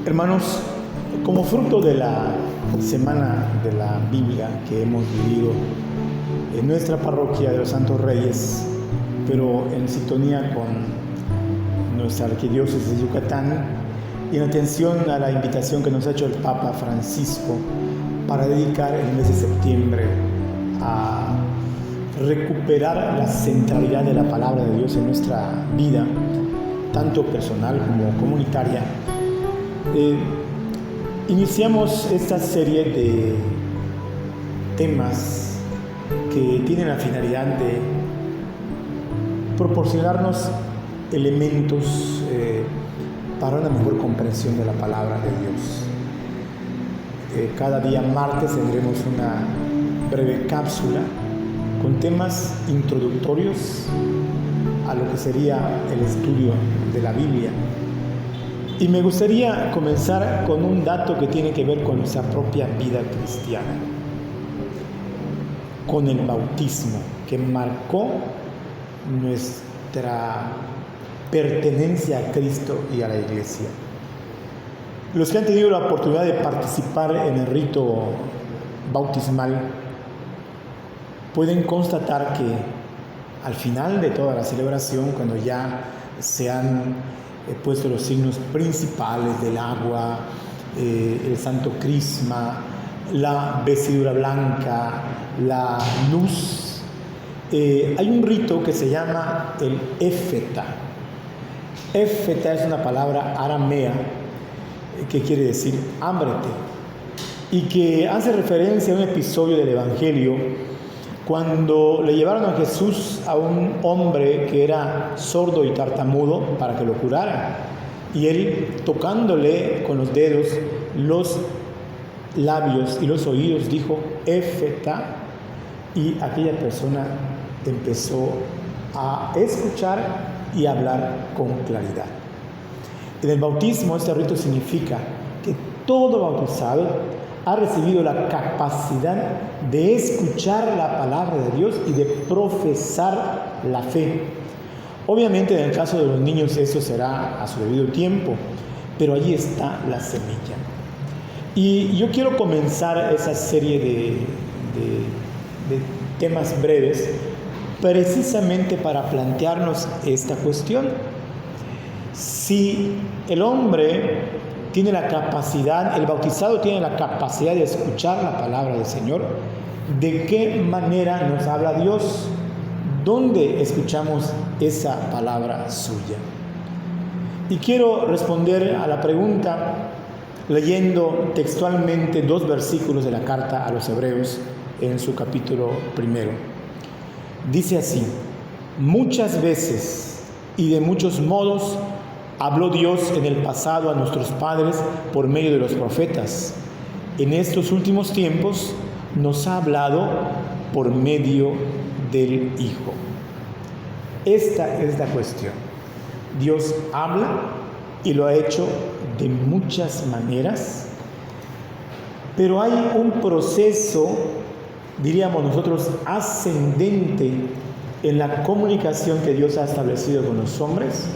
Hermanos, como fruto de la Semana de la Biblia que hemos vivido en nuestra parroquia de los Santos Reyes, pero en sintonía con nuestra arquidiócesis de Yucatán y en atención a la invitación que nos ha hecho el Papa Francisco para dedicar el mes de septiembre a recuperar la centralidad de la palabra de Dios en nuestra vida, tanto personal como comunitaria, iniciamos esta serie de temas que tienen la finalidad de proporcionarnos elementos para una mejor comprensión de la palabra de Dios. Cada día martes tendremos una breve cápsula con temas introductorios a lo que sería el estudio de la Biblia. Y me gustaría comenzar con un dato que tiene que ver con nuestra propia vida cristiana, con el bautismo, que marcó nuestra pertenencia a Cristo y a la Iglesia. Los que han tenido la oportunidad de participar en el rito bautismal pueden constatar que al final de toda la celebración, cuando ya se han puesto los signos principales del agua, el santo crisma, la vestidura blanca, la luz, hay un rito que se llama el éfeta. Éfeta es una palabra aramea que quiere decir ámbrete, y que hace referencia a un episodio del Evangelio cuando le llevaron a Jesús a un hombre que era sordo y tartamudo para que lo curara, y él, tocándole con los dedos los labios y los oídos, dijo éfeta, y aquella persona empezó a escuchar y hablar con claridad. En el bautismo, este rito significa que todo bautizado ha recibido la capacidad de escuchar la palabra de Dios y de profesar la fe. Obviamente, en el caso de los niños, eso será a su debido tiempo, pero allí está la semilla. Y yo quiero comenzar esa serie de temas breves precisamente para plantearnos esta cuestión. Si el hombre tiene la capacidad, el bautizado tiene la capacidad de escuchar la palabra del Señor, ¿de qué manera nos habla Dios? ¿Dónde escuchamos esa palabra suya? Y quiero responder a la pregunta leyendo textualmente 2 versículos de la carta a los Hebreos en su capítulo 1. Dice así: muchas veces y de muchos modos habló Dios en el pasado a nuestros padres por medio de los profetas. En estos últimos tiempos nos ha hablado por medio del Hijo. Esta es la cuestión. Dios habla y lo ha hecho de muchas maneras, pero hay un proceso, diríamos nosotros, ascendente en la comunicación que Dios ha establecido con los hombres.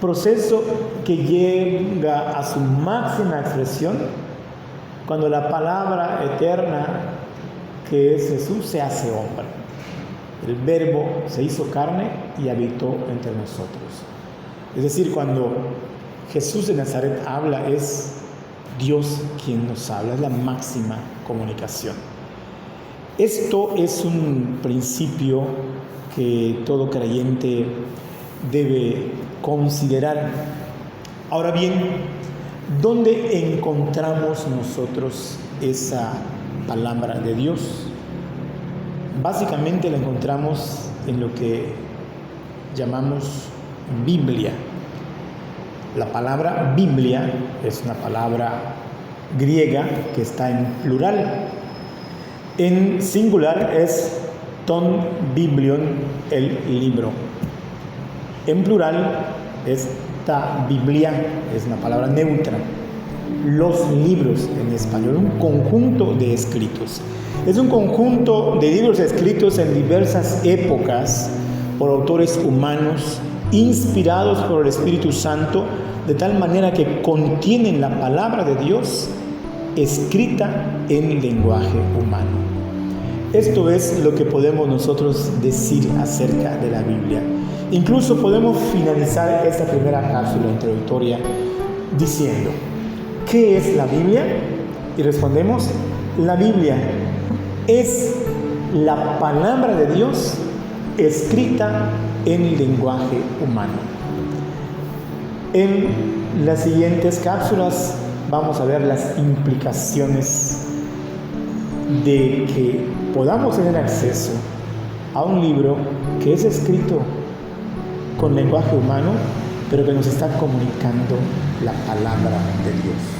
Proceso que llega a su máxima expresión cuando la palabra eterna que es Jesús se hace hombre. El Verbo se hizo carne y habitó entre nosotros. Es decir, cuando Jesús de Nazaret habla, es Dios quien nos habla, es la máxima comunicación. Esto es un principio que todo creyente debe considerar. Ahora bien, ¿dónde encontramos nosotros esa palabra de Dios? Básicamente la encontramos en lo que llamamos Biblia. La palabra Biblia es una palabra griega que está en plural. En singular es ton biblion, el libro. En plural es ta biblia, es una palabra neutra. los libros en español, un conjunto de escritos. Es un conjunto de libros escritos en diversas épocas por autores humanos, inspirados por el Espíritu Santo, de tal manera que contienen la palabra de Dios escrita en lenguaje humano. Esto es lo que podemos nosotros decir acerca de la Biblia. Incluso podemos finalizar esta primera cápsula introductoria diciendo: ¿qué es la Biblia? Y respondemos: la Biblia es la palabra de Dios escrita en lenguaje humano. En las siguientes cápsulas vamos a ver las implicaciones de que podamos tener acceso a un libro que es escrito con lenguaje humano, pero que nos está comunicando la palabra de Dios.